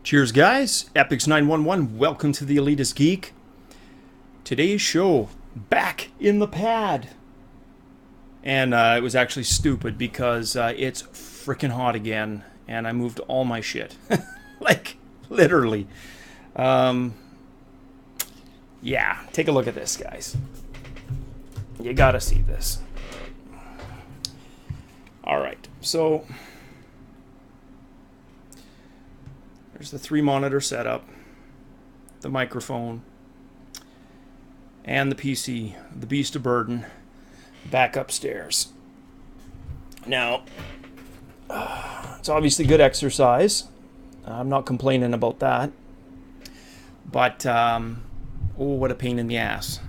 Cheers, guys. Epyx911, welcome to the Elitist Geek. Today's show, back in the pad. And it was actually stupid because it's freaking hot again, and I moved all my shit. Like, literally. Yeah, take a look at this, guys. You gotta see this. Alright, so there's the 3-monitor setup, the microphone, and the PC, the beast of burden, back upstairs. Now, it's obviously good exercise. I'm not complaining about that. But, oh, what a pain in the ass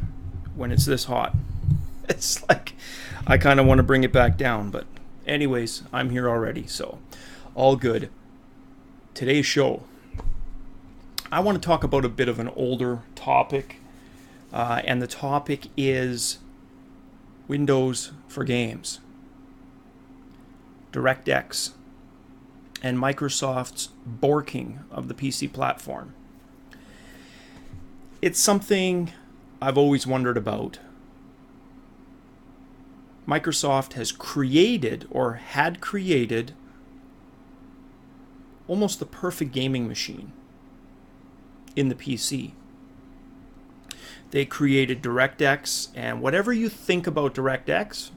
when it's this hot. It's like, I kind of want to bring it back down. But anyways, I'm here already, so all good. Today's show, I want to talk about a bit of an older topic, and the topic is Windows for games, DirectX, and Microsoft's borking of the PC platform. It's something I've always wondered about. Microsoft has created, or had created, almost the perfect gaming machine in the PC. They created DirectX, and whatever you think about DirectX,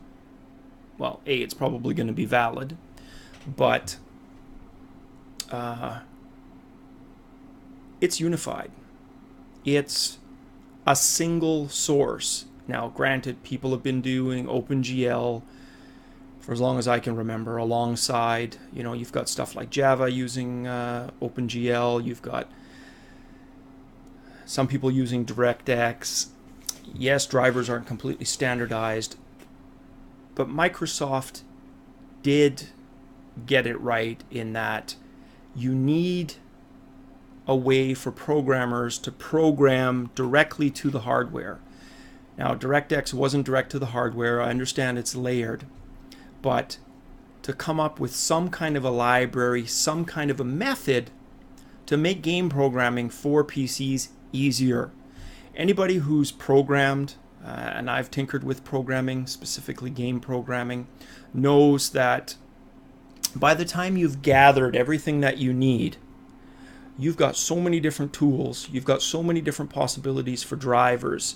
well, A, it's probably going to be valid, but it's unified. It's a single source. Now, granted, people have been doing OpenGL for as long as I can remember, alongside, you know, you've got stuff like Java using OpenGL, you've got some people using DirectX. Yes, drivers aren't completely standardized, but Microsoft did get it right in that you need a way for programmers to program directly to the hardware. Now, DirectX wasn't direct to the hardware. I understand it's layered. But to come up with some kind of a library, some kind of a method to make game programming for PCs easier. Anybody who's programmed, and I've tinkered with programming, specifically game programming, knows that by the time you've gathered everything that you need, you've got so many different tools, you've got so many different possibilities for drivers.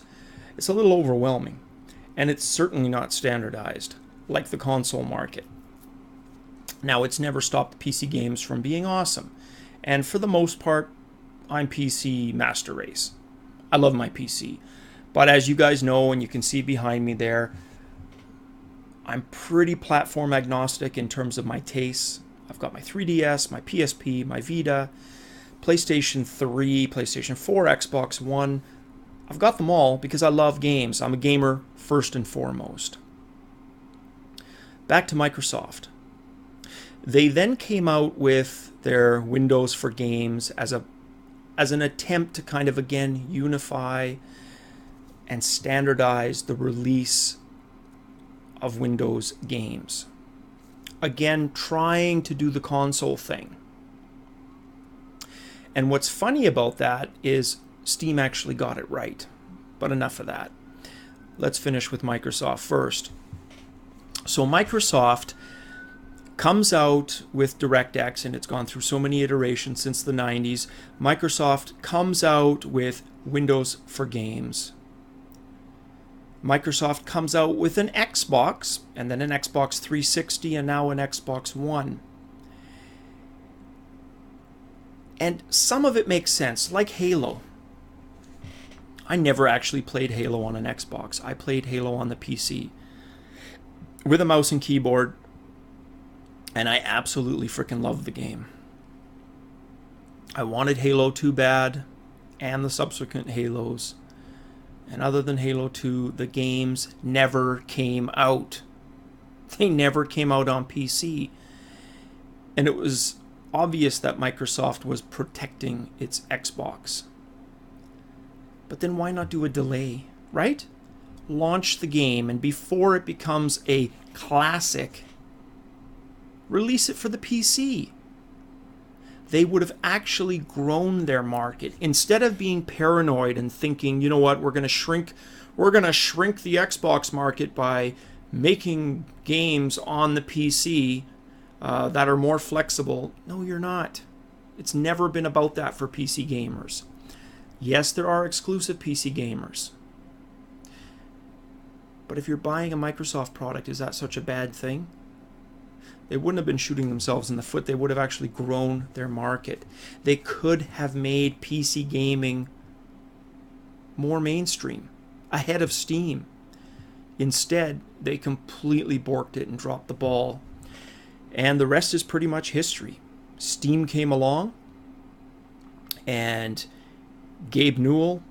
It's a little overwhelming, and it's certainly not standardized like the console market. Now, it's never stopped PC games from being awesome, and for the most part, I'm PC master race. I love my PC, but as you guys know, and you can see behind me there, I'm pretty platform agnostic in terms of my tastes. I've got my 3DS, my PSP, my Vita, PlayStation 3, PlayStation 4, Xbox One. I've got them all because I love games. I'm a gamer first and foremost. Back to Microsoft. They then came out with their Windows for games as an attempt to kind of, again, unify and standardize the release of Windows games. Again, trying to do the console thing. And what's funny about that is Steam actually got it right. But enough of that. Let's finish with Microsoft first. So Microsoft comes out with DirectX, and it's gone through so many iterations since the 90s. Microsoft comes out with Windows for games. Microsoft comes out with an Xbox, and then an Xbox 360, and now an Xbox One. And some of it makes sense, like Halo. I never actually played Halo on an Xbox. I played Halo on the PC with a mouse and keyboard, and I absolutely freaking loved the game. I wanted Halo 2 bad, and the subsequent Halos. And other than Halo 2, the games never came out. They never came out on PC. And it was obvious that Microsoft was protecting its Xbox. But then why not do a delay, right? Launch the game, and before it becomes a classic, release it for the PC. they would have actually grown their market. Instead of being paranoid and thinking, you know what, we're going to shrink the Xbox market by making games on the PC that are more flexible. No, you're not. It's never been about that for PC gamers. Yes, there are exclusive PC gamers. But if you're buying a Microsoft product, is that such a bad thing? They wouldn't have been shooting themselves in the foot. They would have actually grown their market. They could have made PC gaming more mainstream, ahead of Steam. Instead, they completely borked it and dropped the ball. And the rest is pretty much history. Steam came along, and Gabe Newell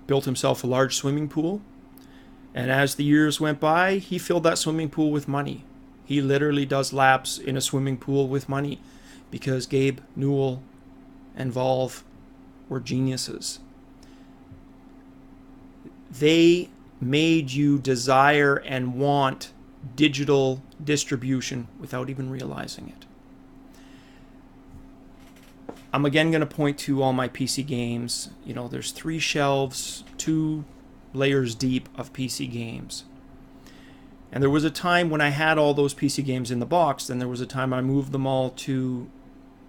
built himself a large swimming pool. And as the years went by, he filled that swimming pool with money. He literally does laps in a swimming pool with money because Gabe Newell and Valve were geniuses. They made you desire and want digital distribution without even realizing it. I'm again going to point to all my PC games. You know, there's 3 shelves, 2 layers deep of PC games. And there was a time when I had all those PC games in the box, then there was a time I moved them all to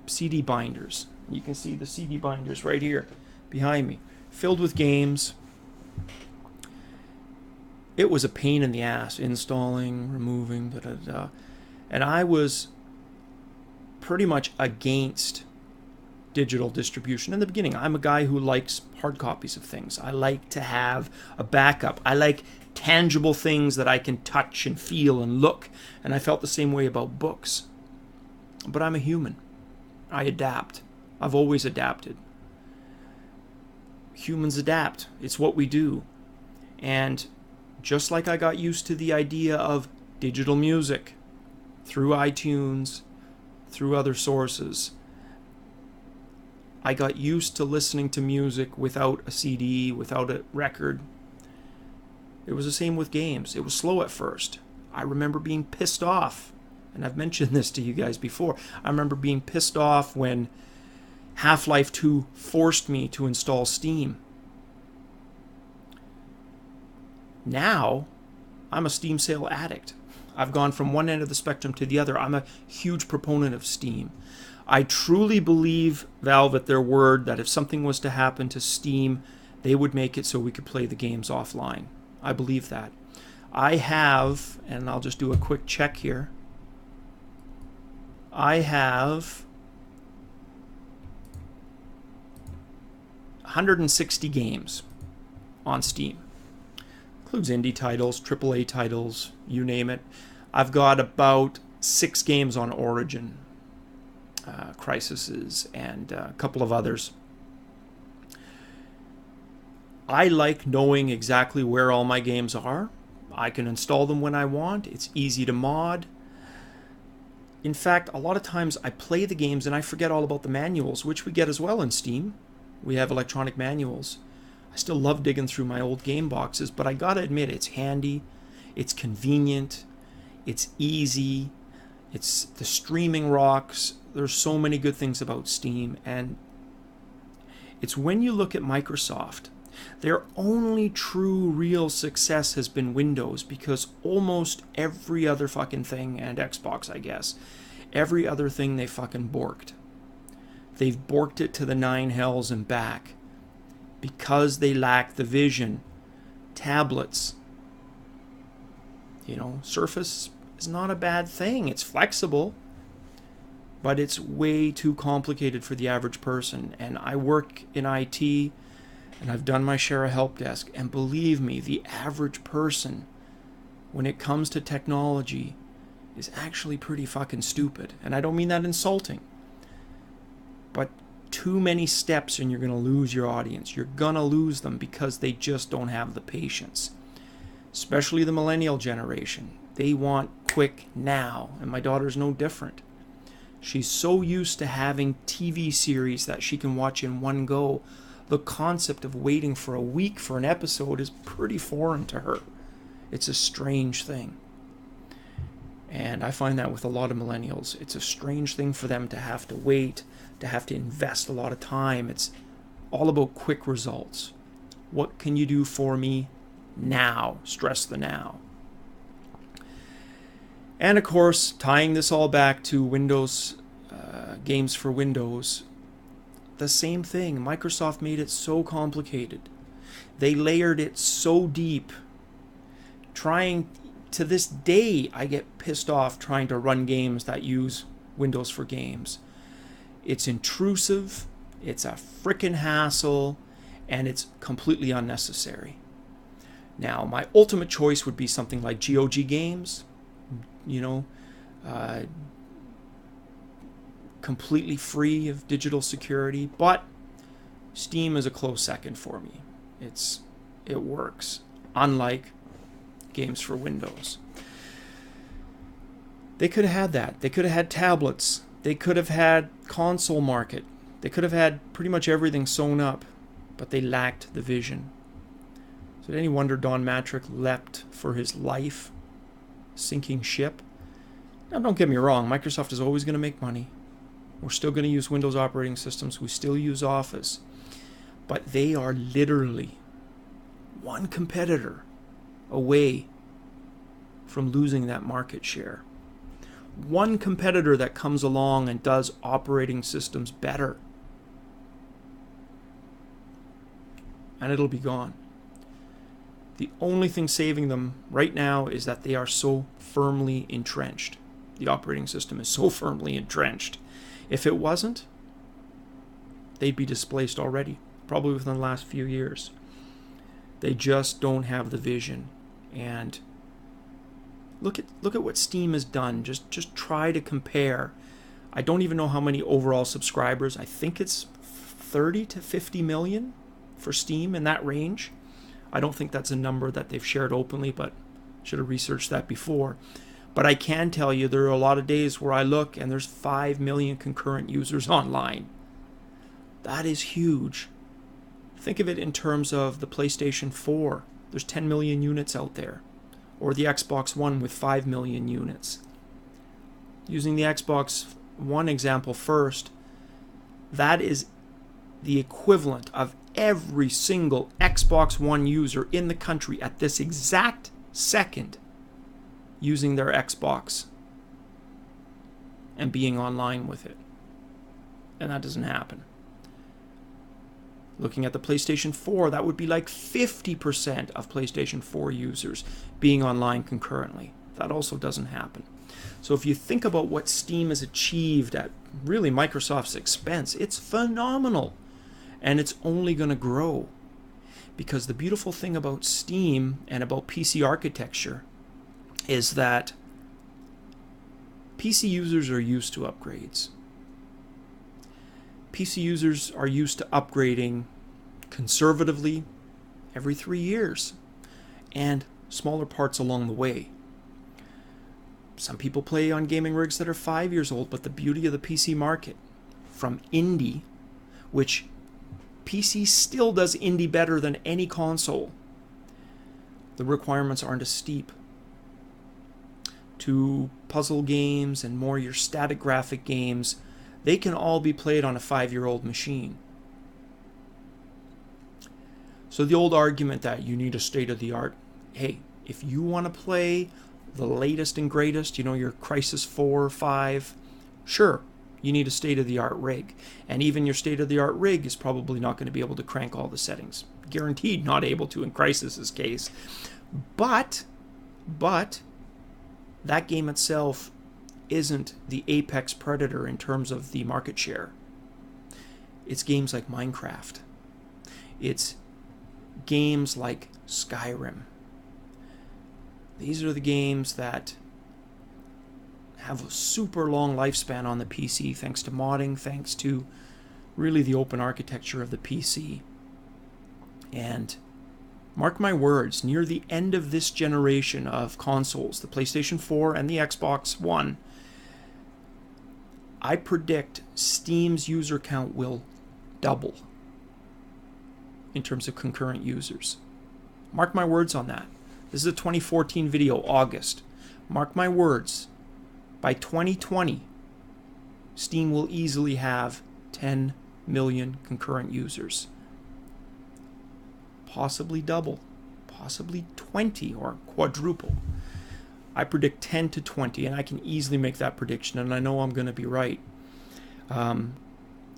CD binders. You can see the CD binders right here behind me, filled with games. It was a pain in the ass, installing, removing, and I was pretty much against digital distribution in the beginning. I'm a guy who likes hard copies of things. I like to have a backup. I like tangible things that I can touch and feel and look. And I felt the same way about books. But I'm a human. I adapt. I've always adapted. Humans adapt. It's what we do. And just like I got used to the idea of digital music through iTunes, through other sources, I got used to listening to music without a CD, without a record. It was the same with games. It was slow at first. I remember being pissed off, and I've mentioned this to you guys before. I remember being pissed off when Half-Life 2 forced me to install Steam. Now, I'm a Steam sale addict. I've gone from one end of the spectrum to the other. I'm a huge proponent of Steam. I truly believe Valve at their word that if something was to happen to Steam, they would make it so we could play the games offline. I believe that. I have, and I'll just do a quick check here, I have 160 games on Steam. Includes indie titles, AAA titles, you name it. I've got about 6 games on Origin, Crises, and a couple of others. I like knowing exactly where all my games are. I can install them when I want. It's easy to mod. In fact, a lot of times I play the games and I forget all about the manuals, which we get as well in Steam. We have electronic manuals. I still love digging through my old game boxes, but I gotta admit, it's handy, it's convenient, it's easy, it's the streaming rocks. There's so many good things about Steam, and it's when you look at Microsoft, their only true real success has been Windows, because almost every other fucking thing, and Xbox I guess, every other thing they fucking borked. They've borked it to the 9 hells and back because they lack the vision. Tablets, Surface is not a bad thing. It's flexible, but it's way too complicated for the average person. And I work in IT, and I've done my share of help desk, and believe me, the average person, when it comes to technology, is actually pretty fucking stupid. And I don't mean that insulting, but too many steps and you're going to lose your audience. You're going to lose them because they just don't have the patience. Especially the millennial generation. They want quick now, and my daughter's no different. She's so used to having TV series that she can watch in one go. The concept of waiting for a week for an episode is pretty foreign to her. It's a strange thing. And I find that with a lot of millennials, it's a strange thing for them to have to wait, to have to invest a lot of time. It's all about quick results. What can you do for me now? Stress the now. And of course, tying this all back to Windows, games for Windows, the same thing. Microsoft made it so complicated. They layered it so deep. To this day, I get pissed off trying to run games that use Windows for games. It's intrusive, it's a frickin' hassle, and it's completely unnecessary. Now, my ultimate choice would be something like GOG Games, completely free of digital security, but Steam is a close second for me. It works, unlike games for Windows. They could have had that. They could have had tablets. They could have had console market. They could have had pretty much everything sewn up, but they lacked the vision. Is it any wonder Don Matrick leapt for his life, sinking ship? Now, don't get me wrong, Microsoft is always going to make money. We're still going to use Windows operating systems. We still use Office. But they are literally one competitor away from losing that market share. One competitor that comes along and does operating systems better, and it'll be gone. The only thing saving them right now is that they are so firmly entrenched. The operating system is so firmly entrenched. If it wasn't, they'd be displaced already, probably within the last few years. They just don't have the vision. And look at what Steam has done. Just try to compare. I don't even know how many overall subscribers. I think it's 30 to 50 million for Steam, in that range. I don't think that's a number that they've shared openly, but should have researched that before. But I can tell you there are a lot of days where I look and there's 5 million concurrent users online. That is huge. Think of it in terms of the PlayStation 4. There's 10 million units out there. Or the Xbox One with 5 million units. Using the Xbox One example first, that is the equivalent of every single Xbox One user in the country at this exact second using their Xbox and being online with it. And that doesn't happen. Looking at the PlayStation 4, that would be like 50% of PlayStation 4 users being online concurrently. That also doesn't happen. So if you think about what Steam has achieved at really Microsoft's expense, it's phenomenal. And it's only going to grow. Because the beautiful thing about Steam and about PC architecture is that PC users are used to upgrades. PC users are used to upgrading conservatively every 3 years and smaller parts along the way. Some people play on gaming rigs that are 5 years old, but the beauty of the PC market, from indie, which PC still does indie better than any console, the requirements aren't as steep, to puzzle games and more your static graphic games, they can all be played on a 5-year-old machine. So the old argument that you need a state-of-the-art, hey, if you want to play the latest and greatest, your Crysis 4 or 5, sure, you need a state-of-the-art rig. And even your state-of-the-art rig is probably not going to be able to crank all the settings. Guaranteed not able to in Crysis's case. But that game itself isn't the apex predator in terms of the market share. It's games like Minecraft. It's games like Skyrim. These are the games that have a super long lifespan on the PC thanks to modding, thanks to really the open architecture of the PC. And mark my words, near the end of this generation of consoles, the PlayStation 4 and the Xbox One, I predict Steam's user count will double in terms of concurrent users. Mark my words on that. This is a 2014 video, August. Mark my words. By 2020, Steam will easily have 10 million concurrent users. Possibly double, possibly 20 or quadruple. I predict 10 to 20, and I can easily make that prediction, and I know I'm going to be right. And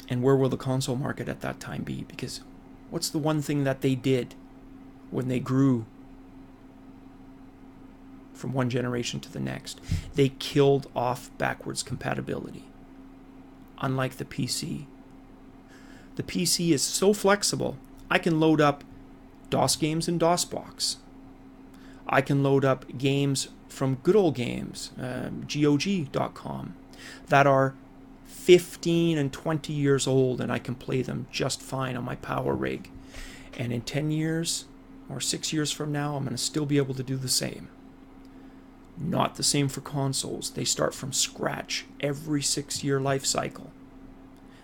where will the console market at that time be? Because what's the one thing that they did when they grew from one generation to the next? They killed off backwards compatibility. Unlike the PC. The PC is so flexible, I can load up DOS games in DOSBox. I can load up games from Good Old Games, GOG.com, that are 15 and 20 years old, and I can play them just fine on my power rig. And in 10 years or 6 years from now, I'm going to still be able to do the same. Not the same for consoles. They start from scratch every 6-year life cycle.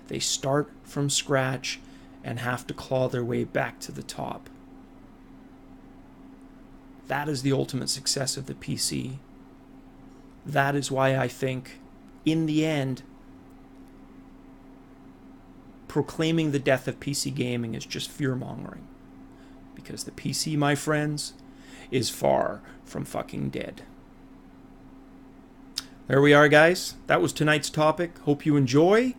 They start from scratch and have to claw their way back to the top. That is the ultimate success of the PC. That is why I think, in the end, proclaiming the death of PC gaming is just fear-mongering. Because the PC, my friends, is far from fucking dead. There we are, guys. That was tonight's topic. Hope you enjoy.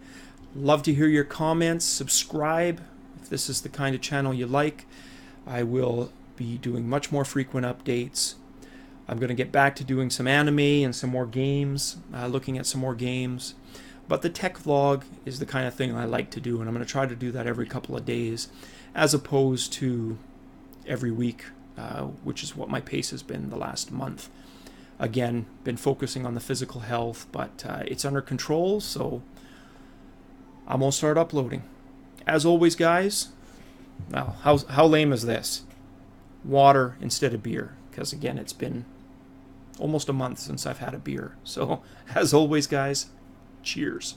Love to hear your comments. Subscribe if this is the kind of channel you like. I will be doing much more frequent updates. I'm going to get back to doing some anime and some more games, looking at some more games. But the tech vlog is the kind of thing I like to do, and I'm going to try to do that every couple of days, as opposed to every week, which is what my pace has been the last month. Again, been focusing on the physical health, but it's under control, so I'm going to start uploading. As always, guys, well, how lame is this? Water instead of beer, because again, it's been almost a month since I've had a beer. So, as always, guys, cheers.